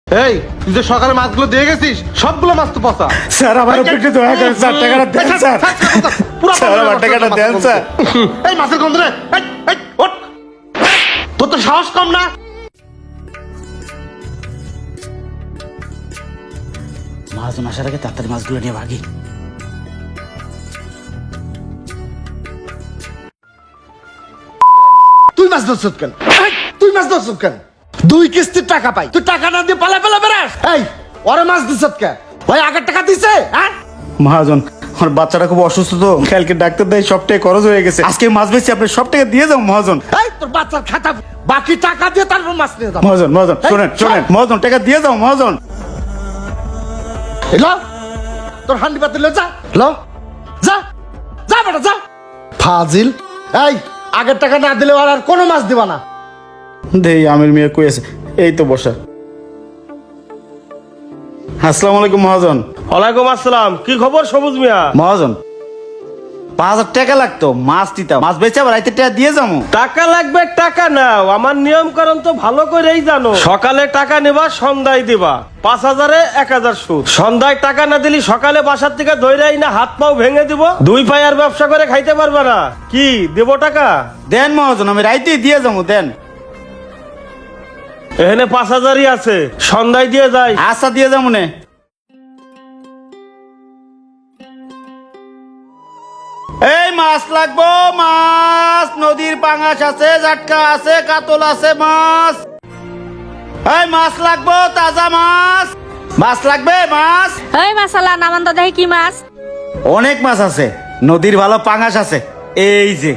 এই তুই যে সকালে মাছগুলো দিয়ে গেছিস সবগুলো মাছ তো পচা। স্যার আমার একটু দয়া করে স্যার টাকাটা দেন স্যার। স্যার আমার টাকাটা দেন স্যার। এই মাছের গন্ধ রে, এই, ওঠ। তোর তো সাহস কম না। মহাজন আসার আগে তাড়াতাড়ি মাছগুলো নিয়ে ভাগি। তুই মাছ ধরছ কেন? তুই মাছ ধরছ কেন? 2 কিস্তির টাকা পাই, তুই টাকা না দিয়ে পালা পালা বেড়াস। এই ওরে মাছ দিছ কেন? ওই আগের টাকা দিছে? হ্যাঁ মহাজন আমার বাচ্চাটা খুব অসুস্থ তো, কালকে ডাক্তার দেয় সব টাকা খরচ হয়ে গেছে, আজকে মাছ বেশি আপনি সব টাকা দিয়ে যাও মহাজন। এই তোর বাচ্চার খাতা বাকি টাকা দিয়ে তারপর মাছ নিয়ে যাবো। মহাজন মহাজন শোনেন শোনেন মহাজন টাকা দিয়ে যাও মহাজন। এলো তোর হান্ডি পাতি লো, যা লো, যা যা বেটা যা। ফাজিল। এই আগের টাকা না দিলে আর কোনো মাছ দিবা না। দেই আমির মিয়া কই আছে? এই তো বসা। আসসালামু আলাইকুম মহাজন। ওয়ালাইকুম আসসালাম। কি খবর সবুজ মিয়া? মহাজন 5000 টাকা লাগতো, মাছ দিতাম, মাছ বেচে আবার রাইতে টাকা দিয়ে যাবো। টাকা লাগবে, টাকা নাও। আমার নিয়ম কারণ তো ভালো করেই জানো। সকালে টাকা নেবা, সন্ধ্যায় দিবা। 5000-এ 1000 সুদ। সন্ধ্যায় টাকা না দিলি সকালে বাসার থেকে ধইরাই না হাত পাও ভেঙে দিব। 2 পায়ার ব্যবসা করে খাইতে পারবে না। কি দেব টাকা? দেন মহাজন, আমি রাইতে দিয়ে যাবো, দেন। এখানে 5000-ই আছে, সন্ধ্যায় দিয়ে যাই। আচ্ছা দিয়ে যাবো নে। এই মাছ লাগবো, মাছ নদীর পাঙাশ আছে, জাটকা আছে, কাতল আছে, মাছ। এই মাছ লাগবো, তাজা মাছ। মাছ লাগবে, মাছ। এই মাসালা নামান তো দেখি কি মাছ। অনেক মাছ আছে, নদীর ভালো পাঙাশ আছে। এই যে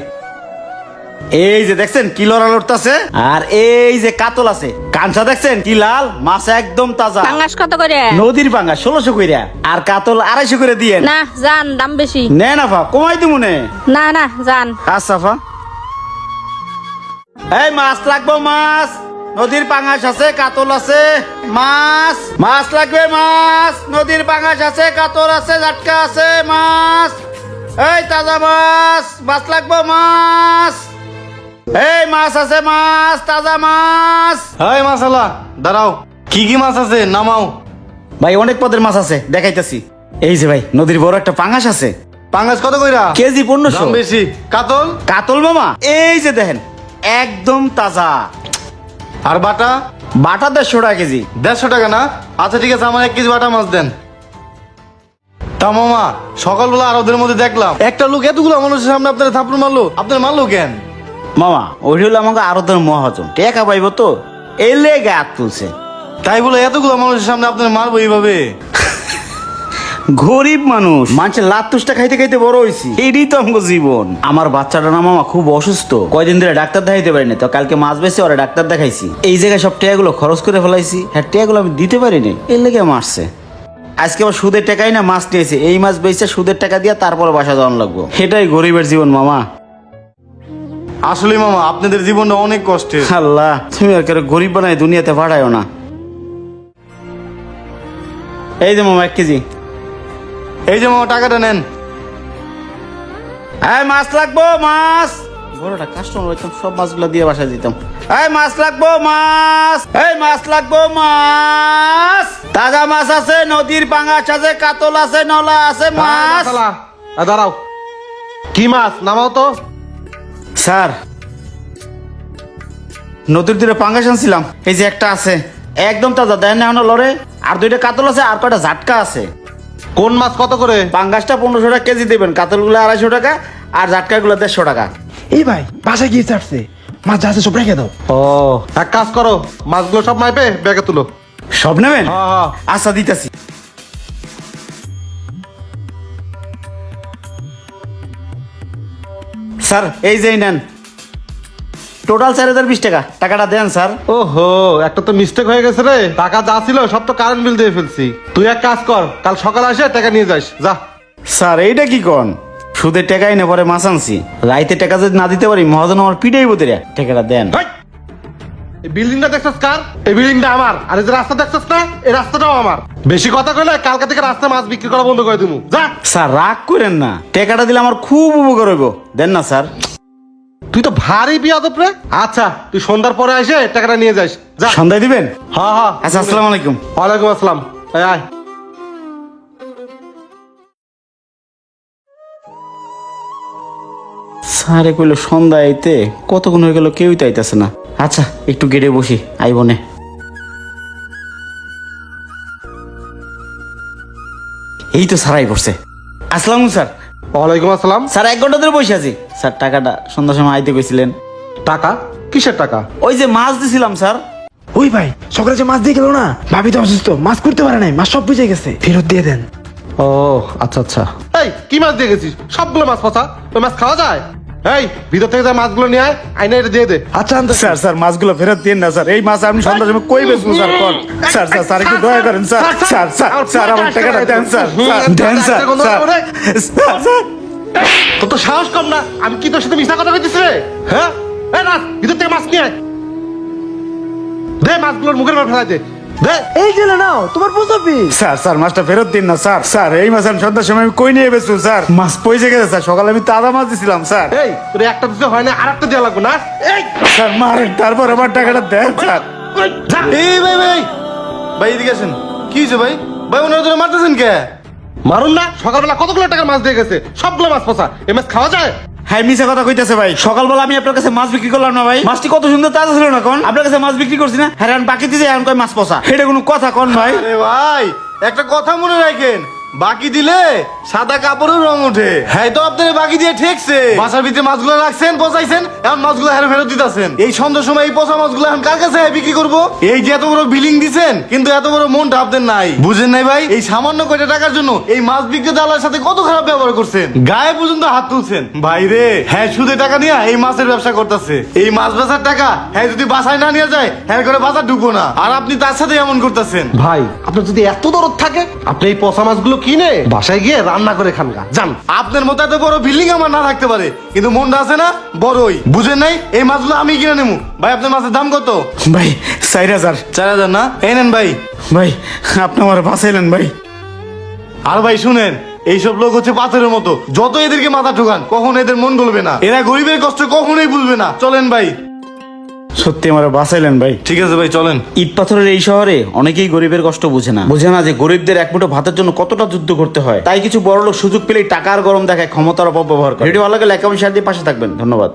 এই যে দেখছেন কি লড়া লড়তাছে, আর এই যে কাতল আছে, কাঁচা দেখছেন কি লাল, মাছ একদম তাজা। পাঙ্গাস কত করে? নদীর পাঙ্গাস 1600 কইরা, আর কাতল 250 করে দিয়েন। না জান, দাম বেশি। নে না ফা, কমাই দিমু নে। না না জান। আচ্ছা ফা। এই মাছ লাগবো, মাছ নদীর পাঙ্গাস আছে, কাতল আছে, মাছ। মাছ লাগবে, মাছ নদীর পাঙ্গাস আছে, কাতল আছে, জাটকা আছে, মাছ। এই তাজা মাছ, মাছ লাগবো, মাছ। এই মাছ আছে, মাছ তাজা মাছ। এই মাছালা দাঁড়াও, কি কি মাছ আছে নামাও। ভাই অনেক পদের মাছ আছে, দেখাইতেছি। এই যে ভাই নদীর বড় একটা পাঙ্গাস আছে, পাঙ্গাস কত কইরা? কেজি 1500। দাম বেশি। কাতল? কাতল মামা এই যে দেখেন একদম তাজা। আর বাটা? বাটা 150 টাকা কেজি। 150 টাকা না? আচ্ছা ঠিক আছে, আমার 1 কেজি বাটা মাছ দেন। তা মামা সকালবেলা আর ওদের মধ্যে দেখলাম একটা লোক এতগুলো মানুষের সামনে আপনার থাপড় মারলো, আপনার মারলো কেন? মামা ওই হলো আমাকে আরো তোর মহাজন, টেকা পাইব তো এই লেগে হাত তুলছে। তাই বলে এতগুলো মানুষের সামনে আপনার মারবো এইভাবে? গরিব মানুষ, মানুষের লাত তুষ্টা খাইতে খাইতে বড় হয়েছি, এইটাই তো আমার জীবন। আমার বাচ্চাটা না মামা খুব অসুস্থ, কয়দিন ধরে ডাক্তার দেখাইতে পারিনি, তো কালকে মাছ বেছে ওরা ডাক্তার দেখাইছি। এই জায়গায় সব টাকাগুলো খরচ করে ফেলাইছি, হ্যাঁ টাকাগুলো আমি দিতে পারিনি, এর লেগে মারছে। আজকে আবার সুদের টাকাই না মাছ নিয়েছে, এই মাছ বেচে সুদের টাকা দিয়ে তারপরে বাসা যাওয়ান লাগবো। এটাই গরিবের জীবন মামা। আসলে মামা আপনাদের জীবনটা অনেক কষ্টের। আল্লাহ তুমি আর কারো গরিব বানাই দুনিয়াতে পাঠায়ও না। এই যে মামা 1 কেজি। এই যে মামা টাকাটা নেন। এই মাছ লাগবো, মাছ। বড়টা কাস্টমার হইতাম, সব মাছগুলো দিয়ে বাসায় দিতাম। এই মাছ লাগবো, মাছ। এই মাছ লাগবো, মাছ। তাজা মাছ আছে, নদীর পাঙ্গাস আছে, কাতল আছে, নলা আছে, মাছ। মাছালা দাঁড়াও, কি মাছ নামাও তো। স্যার নদীর তীরে পাঙ্গাস আনছিলাম, এই যে একটা আছে একদম তাজা, দেন না এখনো লড়ে। আর 2টা কাতল আছে, আর কয়টা ঝাটকা আছে। কোন মাছ কত করে? পাঙ্গাসটা 1500 টাকা কেজি দেবেন, কাতলগুলো 250 টাকা, আর ঝাটকাগুলো 150 টাকা। এই ভাই বাসায় গিয়ে চাটছে, মাছ যা আছে সব রেখে দাও। ও এক কাজ করো, মাছগুলো সব মাইপে ব্যাগে তুলো। সব নেবেন? হ্যাঁ। আচ্ছা দিতেছি। স্যার এই যে নেন, টোটাল 4020 টাকা। টাকাটা দেন স্যার। ওহো, একটা তো মিস্টেক হয়ে গেছে রে। টাকা যা ছিল সব তো কারেন্ট বিল দিয়ে ফেলছি। তুই এক কাজ কর, কাল সকালে এসে টাকা নিয়ে যাস, যা। স্যার এইটা কি কন, সুদের টাকাই না পরে মাছ আনছি, রাইতে টাকা যদি না দিতে পারি মহাজন আমার পিটাই বোধেরা। টাকাটা দেন। হেই! এই বিল্ডিংটা দেখছস কার? এই বিল্ডিংটা আমার। আর এই যে রাস্তা দেখছস না, এই রাস্তাটাও আমার। বেশি কথা কইলে কালকে থেকে রাস্তায় মাছ বিক্রি করা বন্ধ করে দিমু, যা। স্যার রাগ করেন না, টাকাটা দিলে আমার খুব উপকার হইব, দেন না স্যার। তুই তো ভারী বিয়াদব রে। আচ্ছা তুই সন্ধ্যার পরে এসে টাকাটা নিয়ে যাস যা। সন্ধ্যায় দিবেন? হ্যাঁ হ্যাঁ। আচ্ছা, আসসালামু আলাইকুম। ওয়ালাইকুম আসসালাম। এই আয়। স্যারে কইলো সন্ধ্যা আইতে, কতক্ষণ হয়ে গেল কেউই তো আইতাছে না। আচ্ছা একটু গেটে বসি, আইবনে। এই তো স্যার আই পড়ছে। আসসালামু স্যার। ওয়ালাইকুম আসসালাম। স্যার 1 ঘন্টা ধরে বসে আছি। স্যার টাকাটা সন্ধ্যার সময় আইতে কইছিলেন। টাকা? কিসের টাকা? ওই যে মাছ দিছিলাম স্যার। ওই ভাই সকালে যে মাছ দিয়ে গেল না, ভাবি তো অসুস্থ, মাছ করতে পারে নাই, মাছ সব বুঝে গেছে, ফেরত দিয়ে দেন। ও আচ্ছা আচ্ছা। এই কি মাছ দিয়ে গেছিস? সবগুলো মাছ পচা। ওই মাছ খাওয়া যায়? এই ভিতর থেকে যা মাছগুলো নিয়ে আয়, আইনা এটা দিয়ে দে। আচ্ছা আনতে স্যার স্যার মাছগুলো ফেরত দিন না স্যার। এই মাছ আপনি সন্ধ্যার সময় কই বেচবো স্যার? কোন স্যার স্যার স্যার একটু দয়া করেন স্যার। স্যার স্যার স্যার আমার টাকাটা দেন স্যার। স্যার দেন স্যার। স্যার তোর তো সাহস কম না। আমি কি তোর সাথে মিশা কথা কইতেছি রে? হ্যাঁ এই না, ভিতর থেকে মাছ নিয়ে আয়। দে মাছগুলোর মুখের মার ফেলাই দে। দে। এই গেলে নাও তোমার বুঝাবি। স্যার স্যার মাছটা ফেরত দিন না স্যার। স্যার এই মাছ আমি সন্ধ্যার সময় আমি কই নিয়ে বেচবো স্যার? মাছ পয়সে গেছে স্যার, সকালে আমি তাজা মাছ দিছিলাম স্যার। এই তোর একটা দিতে হয় না, আরেকটা দেওয়া লাগবে না? এই স্যার মারেন, তারপর আমার টাকাটা দেন স্যার। যা। এই ভাই ভাই ভাই এদিকে আসেন। কি হয়েছে ভাই? ভাই ওনারা তোরা মারতেছেন কে? মারুন না, সকালবেলা কতগুলো টাকার মাছ দিয়ে গেছে, সবগুলো মাছ পচা। এই মাছ খাওয়া যায়? হ্যাঁ মিছা কথা কইতেছে ভাই। সকালবেলা আমি আপনার কাছে মাছ বিক্রি করলাম না ভাই? মাছটি কত সুন্দর তাজা ছিল না কোন? আপনার কাছে মাছ বিক্রি করছি না, হ্যাঁ বাকি দিতে এখন কয় মাছ পচা। এটা কোনো কথা কোন ভাই? আরে ভাই একটা কথা মনে রাখেন, বাকি দিলে সাদা কাপড়ের রং ওঠে। হ্যাঁ তো আপনার বাকি দিয়ে ঠেকছে, বাসার ভিতরে মাছগুলো রাখছেন, পচাইছেন, এখন মাছগুলো হেরে ফেরত দিতেছেন। এই সন্ধ্যার সময় এই পচা মাছগুলো এখন কার কাছে বিক্রি করবো? এই যে এত বড় বিলিং দিছেন, কিন্তু এত বড় মনটা আপনাদের নাই। বুঝেন নাই ভাই? এই সামান্য কয়টা টাকার জন্য এই মাছ বিক্রেতার সাথে কত খারাপ ব্যবহার করছেন, গায়ে পর্যন্ত হাত তুলছেন। ভাই রে, হ্যাঁ সুদে টাকা নিয়ে এই মাছের ব্যবসা করতেছে। এই মাছ বেচার টাকা হ্যাঁ যদি বাসায় না নিয়ে যায়, হ্যাঁ করে বাজার ঢুকবো না। আর আপনি তার সাথে এমন করতেছেন। ভাই আপনার যদি এত দরদ থাকে, আপনি এই পচা মাছগুলো কিনে বাসায় গিয়ে রান্না করে খান গা, যান। আপনার মতো এত বড় বিল্ডিং আমার না থাকতে পারে, কিন্তু মনটা আছে না বড়ই। বুঝেন নাই? এই মাছগুলো আমি কিনে নেবো। ভাই আপনার মাছের দাম কত? ভাই 4000। 4000 না? এই নেন ভাই। ভাই আপনি আমার বাঁচাইলেন ভাই। আর ভাই শুনেন, এইসব লোক হচ্ছে পাথরের মতো, যত এদেরকে মাথা ঠোকান কখন এদের মন গলবে না। এরা গরিবের কষ্ট কখনোই বুঝবে না। চলেন ভাই। সত্যি আমার বাঁচাইলেন ভাই। ঠিক আছে ভাই চলেন। ইট পাথরের এই শহরে অনেকেই গরিবের কষ্ট বুঝে না যে গরিবদের এক মুঠো ভাতের জন্য কতটা যুদ্ধ করতে হয়। তাই কিছু বড় লোক সুযোগ পেলেই টাকার গরম দেখায়, ক্ষমতার অপব্যবহার করে। ভিডিও ভালো লাগলে লাইক কমেন্ট শেয়ার দিয়ে পাশে থাকবেন। ধন্যবাদ।